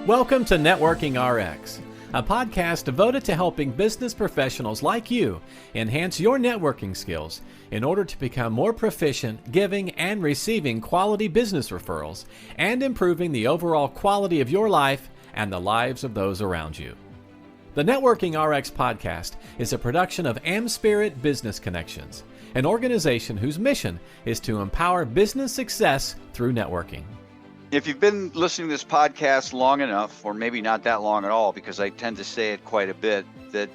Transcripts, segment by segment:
Welcome to Networking RX, a podcast devoted to helping business professionals like you enhance your networking skills in order to become more proficient giving and receiving quality business referrals and improving the overall quality of your life and the lives of those around you. The Networking RX podcast is a production of AmSpirit Business Connections, an organization whose mission is to empower business success through networking. If you've been listening to this podcast long enough, or maybe not that long at all, because I tend to say it quite a bit, that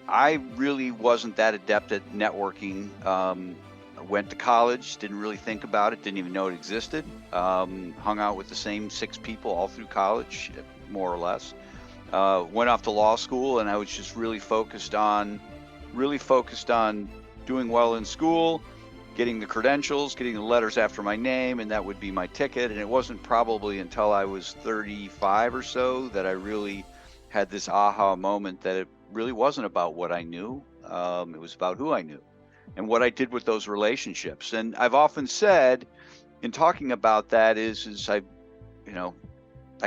I really wasn't that adept at networking. I went to college, didn't really think about it, didn't even know it existed. Hung out with the same 6 people all through college, more or less. Went off to law school, and I was just really focused on doing well in school, getting the credentials, getting the letters after my name, and that would be my ticket. And it wasn't probably until I was 35 or so that I really had this aha moment that it really wasn't about what I knew. It was about who I knew and what I did with those relationships. And I've often said in talking about that is I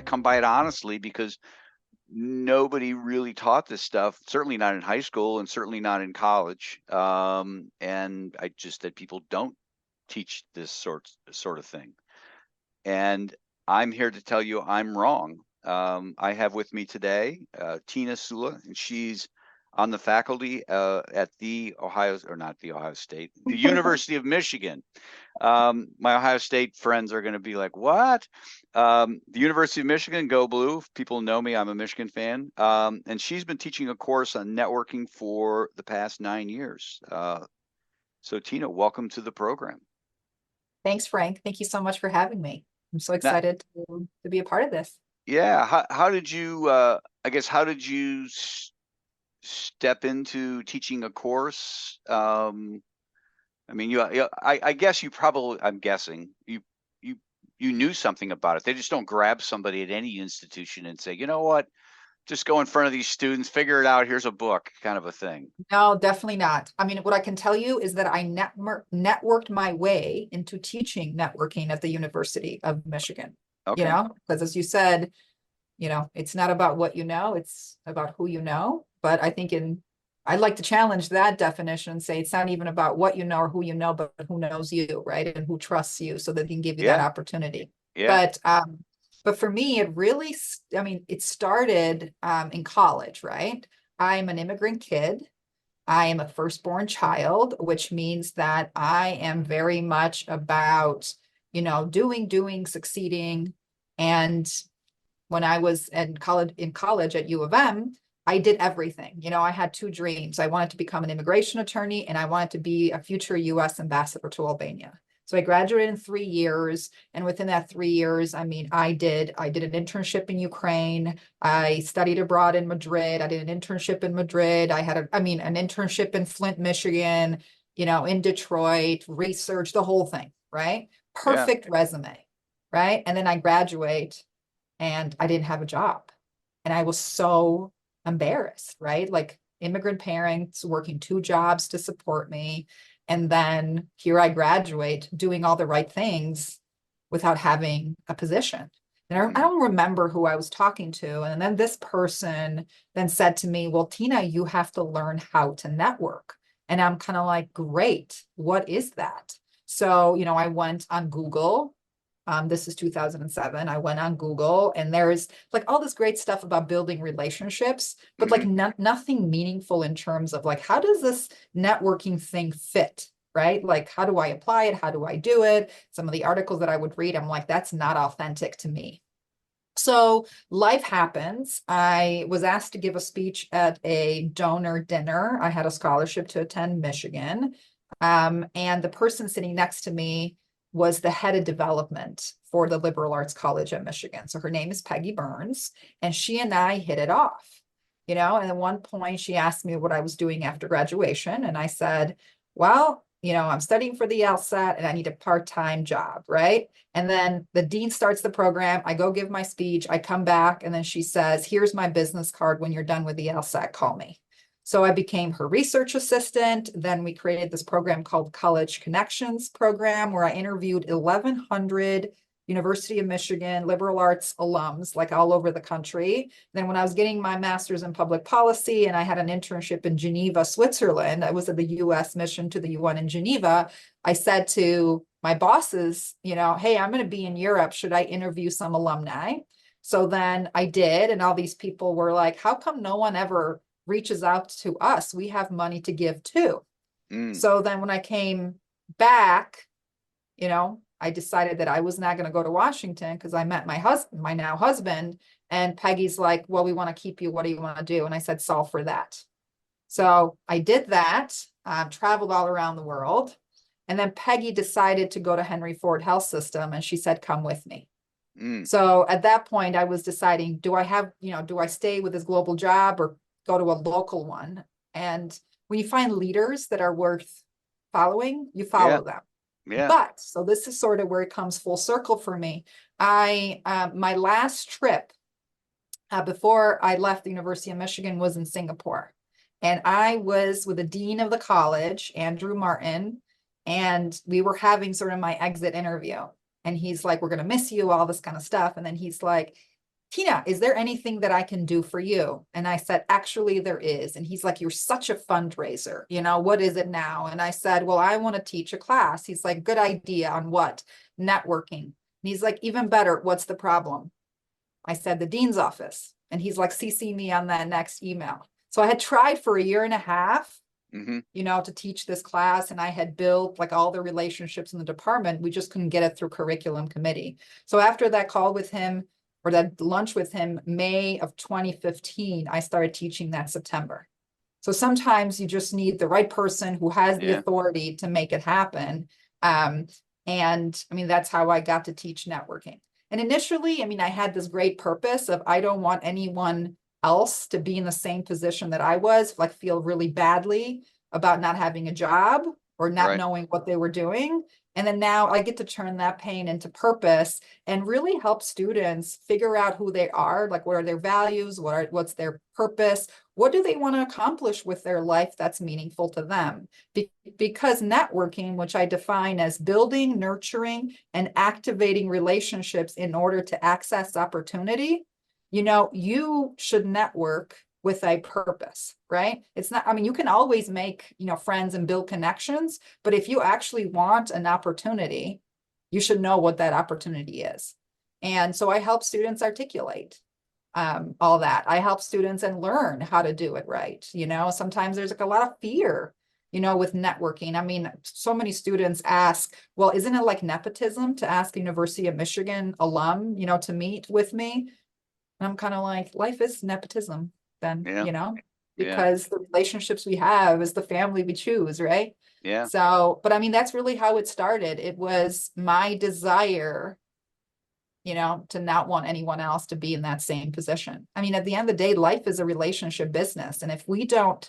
come by it honestly, because nobody really taught this stuff, certainly not in high school and certainly not in college. And I just that people don't teach this sort of thing. And I'm here to tell you I'm wrong. I have with me today Tina Sula, and she's on the faculty at the University of Michigan. My Ohio State friends are going to be like, what? The University of Michigan, go blue. If people know me, I'm a Michigan fan. And she's been teaching a course on networking for the past 9 years. So Tina, welcome to the program. Thanks, Frank. Thank you so much for having me. I'm so excited to be a part of this. Yeah. How did you, how did you step into teaching a course? I mean, I guess you probably, I'm guessing you knew something about it. They just don't grab somebody at any institution and say, you know what, just go in front of these students, figure it out. Here's a book, kind of a thing. No, definitely not. I mean, what I can tell you is that I networked my way into teaching networking at the University of Michigan. Okay. Because as you said, it's not about what you know, it's about who you know. But I think I'd like to challenge that definition and say it's not even about what you know or who you know, but who knows you, right? And who trusts you so that they can give you that opportunity. Yeah. But for me, it started in college, right? I'm an immigrant kid. I am a firstborn child, which means that I am very much about, doing, succeeding. And when I was in college at U of M, I did everything. I had 2 dreams. I wanted to become an immigration attorney, and I wanted to be a future U.S. ambassador to Albania. So I graduated in 3 years. And within that 3 years, I did an internship in Ukraine. I studied abroad in Madrid. I did an internship in Madrid. I had an internship in Flint, Michigan, in Detroit, research, the whole thing, right? Perfect resume, right? And then I graduate and I didn't have a job. And I was so embarrassed, right? Like immigrant parents working 2 jobs to support me. And then here I graduate doing all the right things without having a position. And I don't remember who I was talking to. And then this person then said to me, well, Tina, you have to learn how to network. And I'm kind of like, great, what is that? So, I went on Google. This is 2007. I went on Google, and there's like all this great stuff about building relationships, but like nothing meaningful in terms of like, how does this networking thing fit, right? Like, how do I apply it? How do I do it? Some of the articles that I would read, I'm like, that's not authentic to me. So life happens. I was asked to give a speech at a donor dinner. I had a scholarship to attend Michigan. And the person sitting next to me was the head of development for the Liberal Arts College at Michigan. So her name is Peggy Burns, and she and I hit it off, and at one point she asked me what I was doing after graduation. And I said, well, I'm studying for the LSAT and I need a part-time job, right? And then the dean starts the program. I go give my speech. I come back, and then she says, here's my business card. When you're done with the LSAT, call me. So I became her research assistant. Then we created this program called College Connections program, where I interviewed 1,100 University of Michigan, liberal arts alums, like all over the country. Then when I was getting my master's in public policy and I had an internship in Geneva, Switzerland, I was at the US mission to the UN in Geneva. I said to my bosses, hey, I'm going to be in Europe. Should I interview some alumni? So then I did. And all these people were like, how come no one ever reaches out to us? We have money to give too. So then when I came back, I decided that I was not going to go to Washington because I met my husband, my now husband, and Peggy's like, well, we want to keep you. What do you want to do? And I said, solve for that. So I did that, traveled all around the world. And then Peggy decided to go to Henry Ford Health System. And she said, come with me. So at that point, I was deciding, do I stay with this global job or go to a local one? And when you find leaders that are worth following, you follow them. Yeah. But so this is sort of where it comes full circle for me. My last trip before I left the University of Michigan was in Singapore. And I was with the dean of the college, Andrew Martin, and we were having sort of my exit interview. And he's like, we're going to miss you, all this kind of stuff. And then he's like, Tina, is there anything that I can do for you? And I said, actually, there is. And he's like, you're such a fundraiser. What is it now? And I said, well, I want to teach a class. He's like, good idea. On what? Networking. And he's like, even better. What's the problem? I said, the dean's office. And he's like, CC me on that next email. So I had tried for a year and a half, to teach this class. And I had built like all the relationships in the department. We just couldn't get it through curriculum committee. So after that call with him, or that lunch with him, May of 2015, I started teaching that September. So sometimes you just need the right person who has the authority to make it happen. And I mean, that's how I got to teach networking. And initially, I had this great purpose of, I don't want anyone else to be in the same position that I was, like feel really badly about not having a job or not knowing what they were doing. And then now I get to turn that pain into purpose and really help students figure out who they are, like what are their values, what's their purpose, what do they want to accomplish with their life that's meaningful to them. Because networking, which I define as building, nurturing, and activating relationships in order to access opportunity, you should network with a purpose, right? It's not, you can always make, friends and build connections, but if you actually want an opportunity, you should know what that opportunity is. And so I help students articulate all that. I help students and learn how to do it right. Sometimes there's like a lot of fear, with networking. So many students ask, well, isn't it like nepotism to ask a University of Michigan alum, to meet with me? And I'm kind of like, life is nepotism. Then, because the relationships we have is the family we choose, right? Yeah. So, but that's really how it started. It was my desire, to not want anyone else to be in that same position. At the end of the day, life is a relationship business. And if we don't,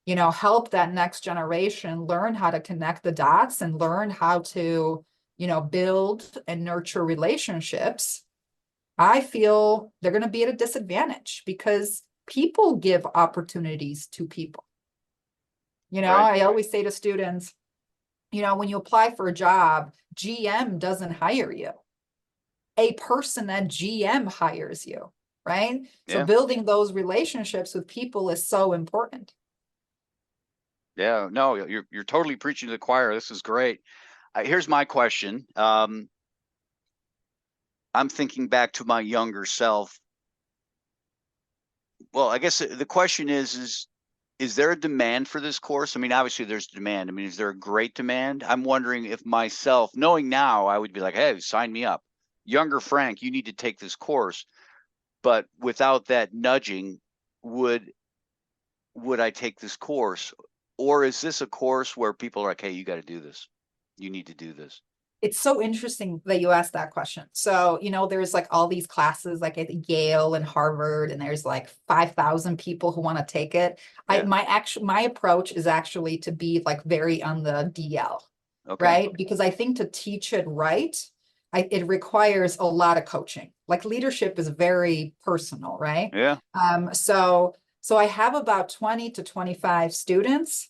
help that next generation learn how to connect the dots and learn how to, build and nurture relationships, I feel they're going to be at a disadvantage because people give opportunities to people. I always say to students, when you apply for a job, GM doesn't hire you. A person at GM hires you, right? So building those relationships with people is so important. Yeah, no, you're totally preaching to the choir. This is great. Here's my question. I'm thinking back to my younger self. Well, I guess the question is there a demand for this course? Obviously there's demand. Is there a great demand? I'm wondering if myself, knowing now, I would be like, hey, sign me up. Younger Frank, you need to take this course. But without that nudging, would I take this course? Or is this a course where people are like, hey, you got to do this. You need to do this. It's so interesting that you asked that question. So, there's like all these classes like at Yale and Harvard, and there's like 5,000 people who want to take it. My approach is actually to be like very on the DL, right? Because I think to teach it right, it requires a lot of coaching. Like leadership is very personal, right? Yeah. So I have about 20 to 25 students.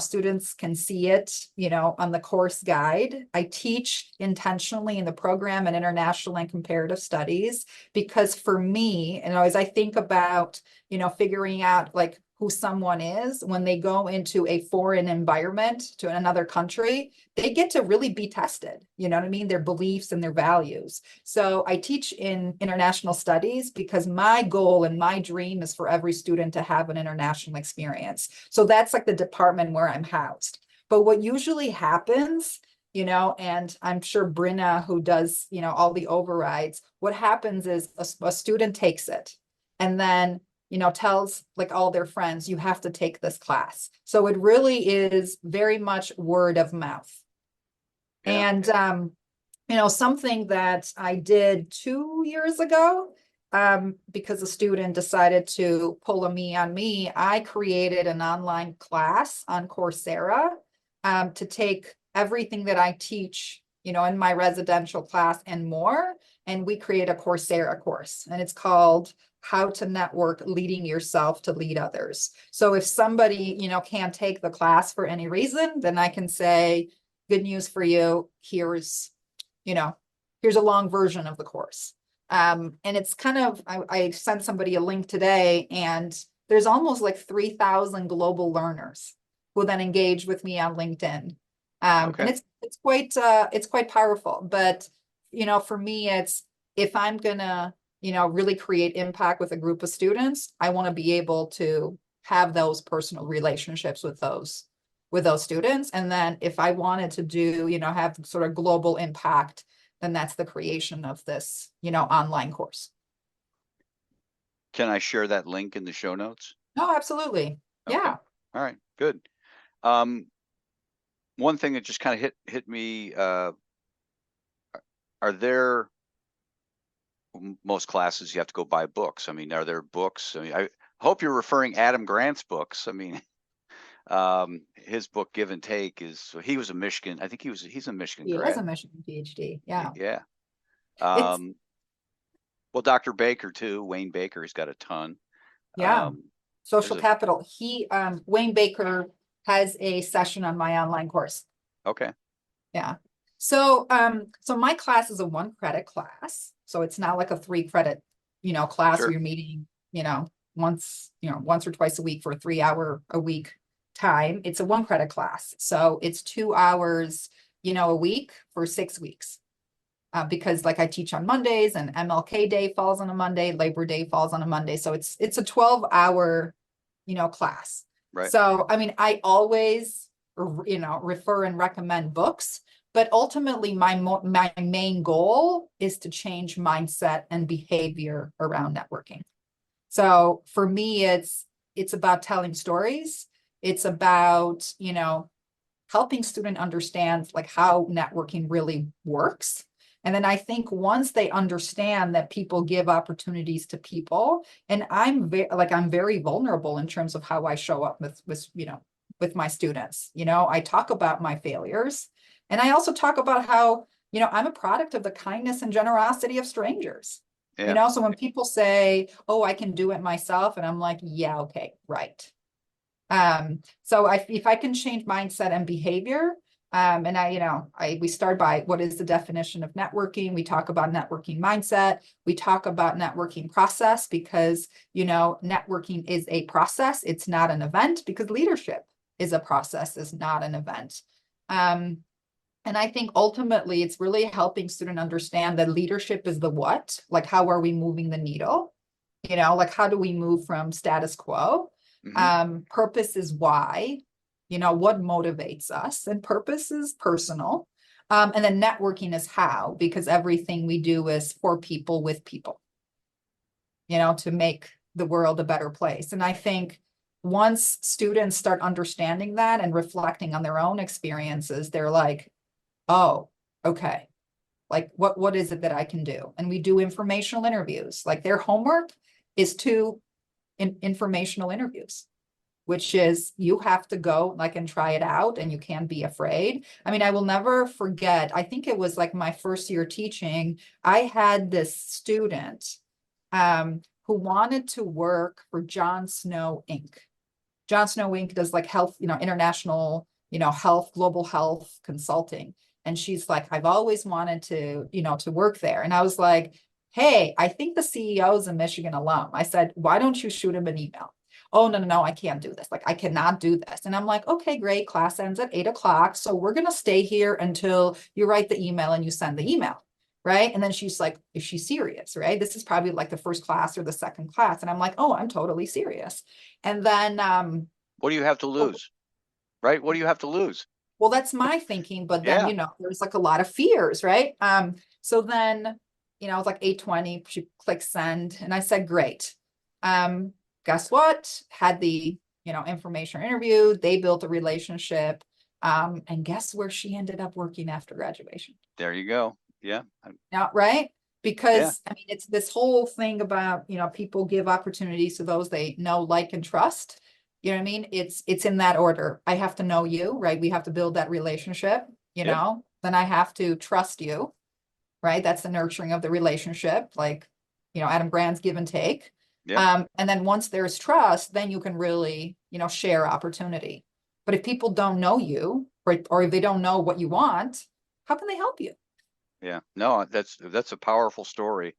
Students can see it, on the course guide. I teach intentionally in the program in international and comparative studies, because for me, and as I think about, figuring out like who someone is when they go into a foreign environment to another country, they get to really be tested, you know what I mean? Their beliefs and their values. So I teach in international studies because my goal and my dream is for every student to have an international experience. So that's like the department where I'm housed. But what usually happens, and I'm sure Brinna, who does, all the overrides, what happens is a student takes it and then tells like all their friends, you have to take this class. So it really is very much word of mouth. Yeah. And, something that I did 2 years ago, because a student decided to pull a me on me, I created an online class on Coursera, to take everything that I teach, in my residential class and more. And we create a Coursera course, and it's called How to Network Leading Yourself to Lead Others. So if somebody, can't take the class for any reason, then I can say, good news for you. Here's a long version of the course. And it's kind of, I sent somebody a link today, and there's almost like 3,000 global learners who then engage with me on LinkedIn. And it's quite powerful. But, for me, it's, if I'm gonna, really create impact with a group of students, I want to be able to have those personal relationships with those students. And then if I wanted to do, have sort of global impact, then that's the creation of this, online course. Can I share that link in the show notes? No, absolutely. Okay. Yeah. All right, good. One thing that just kind of hit me, are there, most classes you have to go buy books. I mean, are there books? I mean, I hope you're referring Adam Grant's books. I mean, his book Give and Take he was a Michigan, I think he's a Michigan He grad. has a Michigan PhD. Yeah. Yeah. It's, well, Dr. Baker too, Wayne Baker, he's got a ton. yeah. Social there's capital. Wayne Baker has a session on my online course. Okay. Yeah. So my class is a 1-credit class. So it's not like a 3-credit, class Sure. where you're meeting, once or twice a week for a 3-hour a week time. It's a 1-credit class. So it's 2 hours, a week for 6 weeks. Because like I teach on Mondays, and MLK Day falls on a Monday, Labor Day falls on a Monday. So it's a 12-hour, class. Right. So, I mean, I always, refer and recommend books, but ultimately my main goal is to change mindset and behavior around networking. So for me, it's about telling stories. It's about, helping student understand like how networking really works. And then I think once they understand that people give opportunities to people, and I'm very vulnerable in terms of how I show up with my students. I talk about my failures, and I also talk about how, I'm a product of the kindness and generosity of strangers. Yeah. So when people say, oh, I can do it myself, and I'm like, yeah, okay, right. So if I can change mindset and behavior, and we start by what is the definition of networking? We talk about networking mindset. We talk about networking process, because, networking is a process. It's not an event, because leadership is a process, is not an event. And I think ultimately it's really helping student understand that leadership is the what, like how are we moving the needle? Like how do we move from status quo? Purpose is why, what motivates us, and purpose is personal. And then networking is how, because everything we do is for people, with people, to make the world a better place. And I think once students start understanding that and reflecting on their own experiences, they're like, oh, okay. Like what is it that I can do? And we do informational interviews. Like their homework is 2 informational interviews, which is you have to go and try it out, and you can't be afraid. I mean, I will never forget, I think it was like my first year teaching, I had this student who wanted to work for Jon Snow Inc. John Snow Inc. does like health, international, health, global health consulting. And she's like, I've always wanted to, to work there. And I was like, hey, I think the CEO is a Michigan alum. I said, why don't you shoot him an email? Oh, no, I can't do this. Like, I cannot do this. And I'm like, okay, great. Class ends at 8 o'clock. So we're going to stay here until you write the email and you send the email. Right. And then she's like, is she serious? Right. This is probably like the first class or the second class. And I'm like, oh, I'm totally serious. And then, what do you have to lose? Right. What do you have to lose? well, that's my thinking. But then, Yeah. there's like a lot of fears. Right. So then, it was like 8:20, she clicked send. And I said, great. Guess what? Had the, information interview. They built a relationship. And guess where she ended up working after graduation? There you go. Yeah. Now, right? Because Yeah. I mean, it's this whole thing about, people give opportunities to those they know, like, and trust. You know what I mean? It's in that order. I have to know you, right? We have to build that relationship, Yep. then I have to trust you, right? That's the nurturing of the relationship, like, Adam Grant's give and take. Yep. And then once there's trust, then you can really, share opportunity. But if people don't know you, or if they don't know what you want, how can they help you? Yeah. No, that's a powerful story.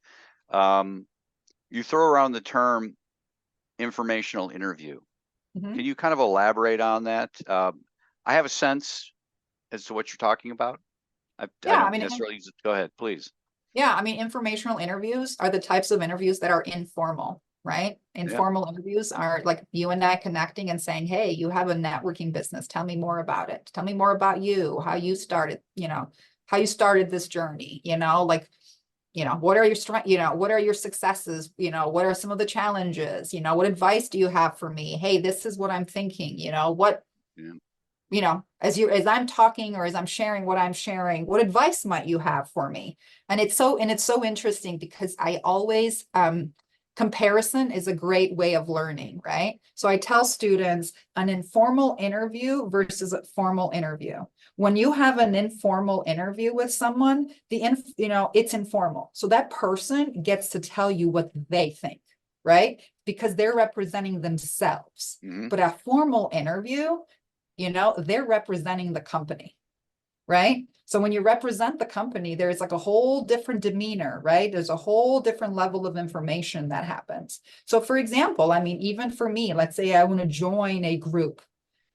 You throw around the term informational interview. Mhm. Can you kind of elaborate on that? I have a sense as to what you're talking about. I Yeah, I don't mean, necessarily use it. Go ahead, please. yeah, I mean, informational interviews are the types of interviews that are informal, right? Yeah. Informal interviews are like you and I connecting and saying, hey, you have a networking business. Tell me more about it. Tell me more about you, how you started, how you started this journey, like, what are your strengths, what are your successes, what are some of the challenges, what advice do you have for me? Hey, this is what I'm thinking, what, Yeah. as I'm talking or as I'm sharing what I'm sharing, what advice might you have for me? And it's so interesting because I always, comparison is a great way of learning, right? So I tell students an informal interview versus a formal interview. When you have an informal interview with someone, it's informal. So that person gets to tell you what they think, right? Because they're representing themselves. Mm-hmm. But a formal interview, they're representing the company, right? So when you represent the company, there's like a whole different demeanor, right? There's a whole different level of information that happens. So for example, I mean, even for me, let's say I want to join a group,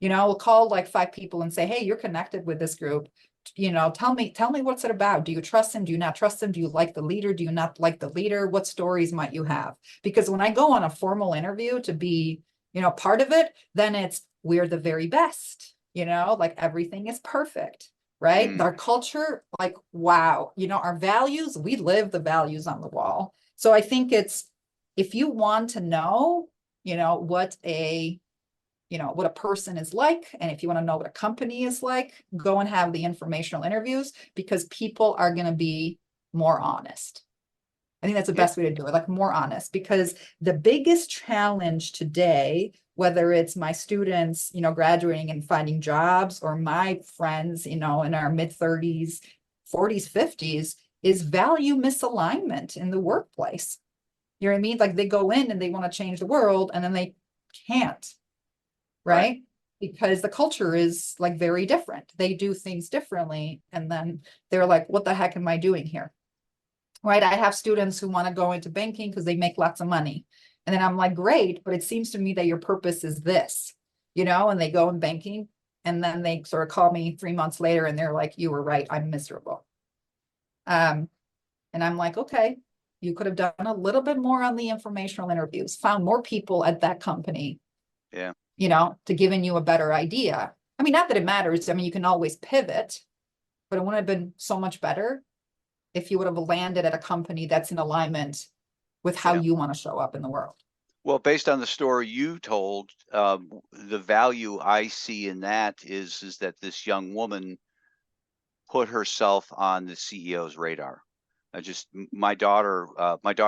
we'll call like 5 people and say, hey, you're connected with this group. Tell me what's it about. Do you trust him? Do you not trust him? Do you like the leader? Do you not like the leader? What stories might you have? Because when I go on a formal interview to be, part of it, then it's, we're the very best, like everything is perfect, right? Mm. Our culture, like, wow, our values, we live the values on the wall. So I think it's, if you want to know, what a person is like, and if you want to know what a company is like, go and have the informational interviews because people are going to be more honest. I think that's the Yeah. best way to do it, like more honest, because the biggest challenge today, whether it's my students, graduating and finding jobs, or my friends, in our mid-30s, 40s, 50s, is value misalignment in the workplace. You know what I mean? Like they go in and they want to change the world and then they can't, right? Because the culture is like very different. They do things differently. And then they're like, what the heck am I doing here? Right? I have students who want to go into banking because they make lots of money. And then I'm like, great, but it seems to me that your purpose is this, and they go in banking and then they sort of call me 3 months later and they're like, you were right, I'm miserable. And I'm like, okay, you could have done a little bit more on the informational interviews, found more people at that company, Yeah. to giving you a better idea. I mean, not that it matters. I mean, you can always pivot, but it wouldn't have been so much better if you would have landed at a company that's in alignment with how Yeah. you want to show up in the world. Well, based on the story you told, the value I see in that is that this young woman put herself on the CEO's radar. My daughter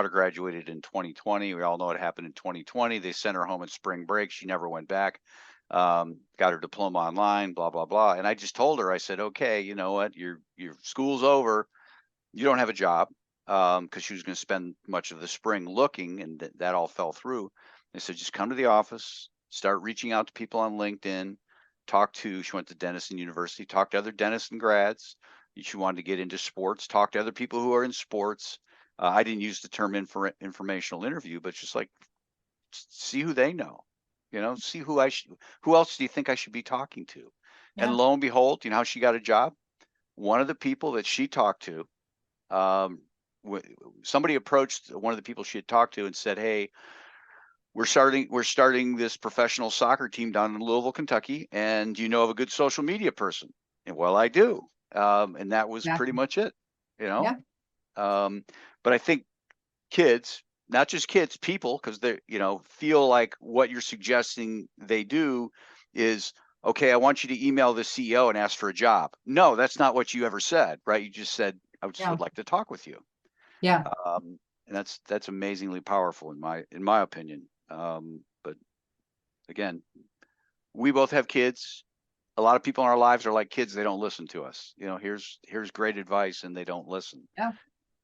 graduated in 2020. We all know what happened in 2020. They sent her home in spring break. She never went back. Got her diploma online, blah, blah, blah. And I just told her, I said, okay, you know what? Your school's over. You don't have a job. Because she was going to spend much of the spring looking, and that all fell through. They said, just come to the office, start reaching out to people on LinkedIn, she went to Denison University, talk to other Denison grads. She wanted to get into sports, talk to other people who are in sports. I didn't use the term informational interview, but just like see who they know, see who else do you think I should be talking to? And Yeah. lo and behold, you know how she got a job? One of the people that she talked to, somebody approached one of the people she had talked to and said, "Hey, we're starting this professional soccer team down in Louisville, Kentucky, and do you know of a good social media person?" And well, I do. And that was pretty Exactly. much it, you know. Yeah. But I think kids, not just kids, people, because they, feel like what you're suggesting they do is, okay, I want you to email the CEO and ask for a job. No, that's not what you ever said, right? You just said, I just Yeah. would like to talk with you. Yeah. And that's amazingly powerful in my opinion. But again, we both have kids. A lot of people in our lives are like kids. They don't listen to us. Here's great advice and they don't listen. Yeah.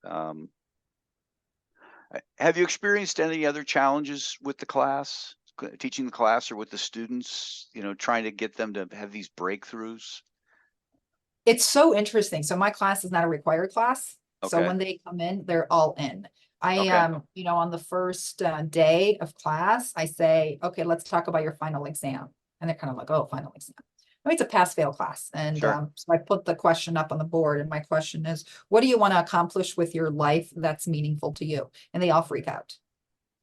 Um, have you experienced any other challenges with the class, teaching the class, or with the students, trying to get them to have these breakthroughs? It's so interesting. So my class is not a required class. So Okay. when they come in, they're all in. Okay. On the first day of class, I say, okay, let's talk about your final exam. And they're kind of like, oh, final exam. I mean, it's a pass-fail class. And Sure. so I put the question up on the board. And my question is, what do you want to accomplish with your life that's meaningful to you? And they all freak out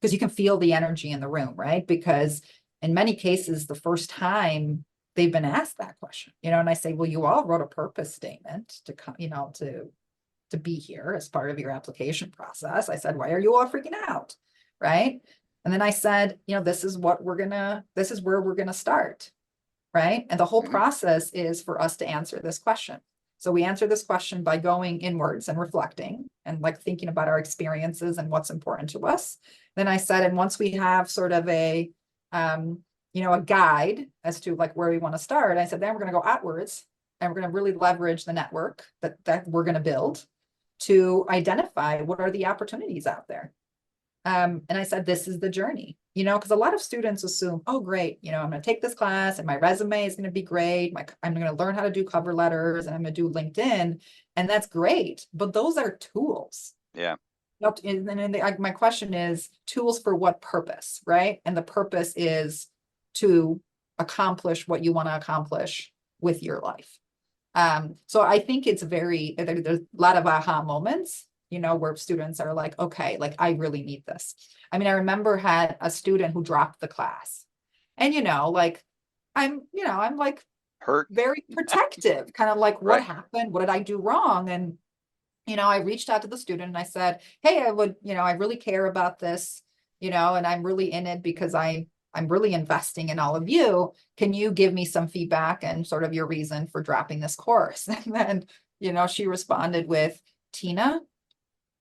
because you can feel the energy in the room, right? Because in many cases, the first time they've been asked that question, and I say, well, you all wrote a purpose statement to come, to be here as part of your application process. I said, why are you all freaking out? Right. And then I said, this is where we're going to start. Right. And the whole Mm-hmm. process is for us to answer this question. So we answer this question by going inwards and reflecting and like thinking about our experiences and what's important to us. Then I said, and once we have sort of a guide as to like where we want to start, I said, then we're going to go outwards and we're going to really leverage the network that we're going to build to identify what are the opportunities out there. And I said, this is the journey, because a lot of students assume, oh, great, I'm going to take this class and my resume is going to be great. I'm going to learn how to do cover letters and I'm going to do LinkedIn. And that's great. But those are tools. Yeah. My question is tools for what purpose, right? And the purpose is to accomplish what you want to accomplish with your life. So I think there's a lot of aha moments, where students are like, okay, like I really need this. I mean, I remember had a student who dropped the class and, like, I'm like Hurt. very protective, kind of like, what Right. happened? What did I do wrong? And, I reached out to the student and I said, hey, I really care about this, and I'm really in it because I'm really investing in all of you. Can you give me some feedback and sort of your reason for dropping this course? And then, she responded with, Tina,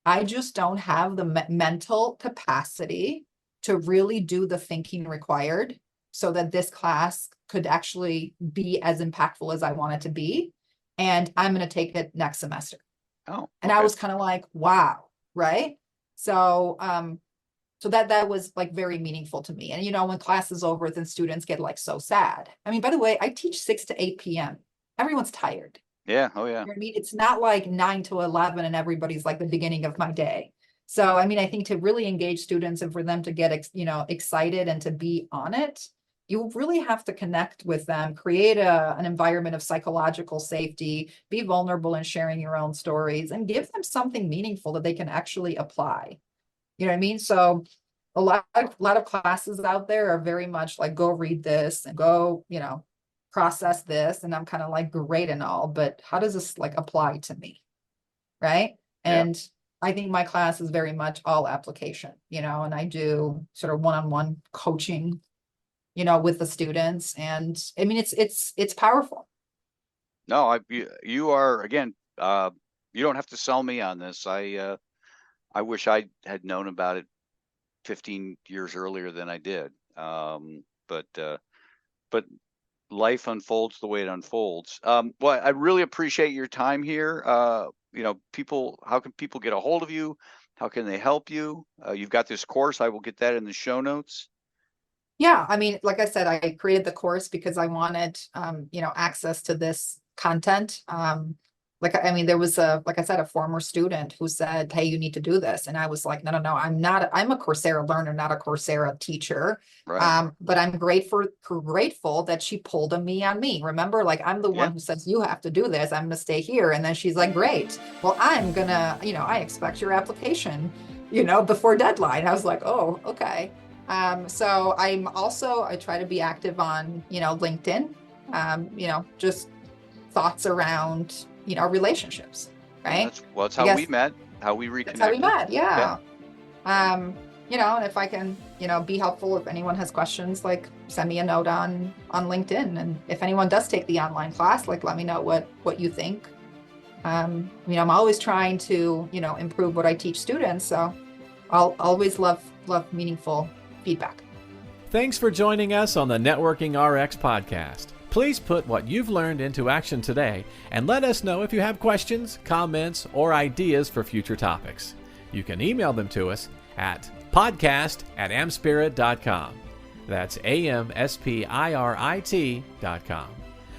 I just don't have the mental capacity to really do the thinking required so that this class could actually be as impactful as I want it to be. And I'm going to take it next semester. Oh, and okay. I was kind of like, wow. Right. So, so that was like very meaningful to me. And, when class is over, then students get like so sad. I mean, by the way, I teach 6 to 8 p.m. Everyone's tired. Yeah. Oh, yeah. You know what I mean? It's not like 9 to 11 and everybody's like the beginning of my day. So, I mean, I think to really engage students and for them to get, excited and to be on it, you really have to connect with them, create an environment of psychological safety, be vulnerable in sharing your own stories and give them something meaningful that they can actually apply. You know what I mean? So a lot of classes out there are very much like, go read this and go, process this. And I'm kind of like, great and all, but how does this like apply to me? Right. Yeah. And I think my class is very much all application, and I do sort of one-on-one coaching, with the students. And I mean, it's powerful. No, you are, again, you don't have to sell me on this. I wish I had known about it 15 years earlier than I did. But life unfolds the way it unfolds. Well, I really appreciate your time here. How can people get a hold of you? How can they help you? You've got this course. I will get that in the show notes. Yeah, I mean, like I said, I created the course because I wanted, access to this content. I mean, there was like I said, a former student who said, "Hey, you need to do this." And I was like, no, I'm a Coursera learner, not a Coursera teacher. Right. But I'm grateful that she pulled a me on me. Remember, like, I'm the Yeah. one who says, you have to do this. I'm going to stay here. And then she's like, great. Well, I'm gonna, I expect your application, before deadline. I was like, oh, okay. So I try to be active on, LinkedIn, just thoughts around, relationships, right? That's I how guess we met, how we that's how we reconnected. met. Yeah. And if I can, be helpful, if anyone has questions, like send me a note on LinkedIn. And if anyone does take the online class, like let me know what you think. I'm always trying to, improve what I teach students. So I'll always love meaningful feedback. Thanks for joining us on the Networking RX podcast. Please put what you've learned into action today and let us know if you have questions, comments, or ideas for future topics. You can email them to us at podcast@amspirit.com. That's AmSpirit.com.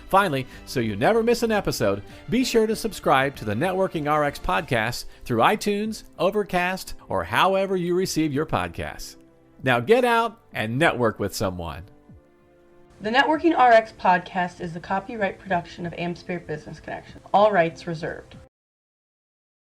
Finally, so you never miss an episode, be sure to subscribe to the Networking RX podcast through iTunes, Overcast, or however you receive your podcasts. Now get out and network with someone. The Networking RX podcast is the copyright production of AmSpirit Business Connection. All rights reserved.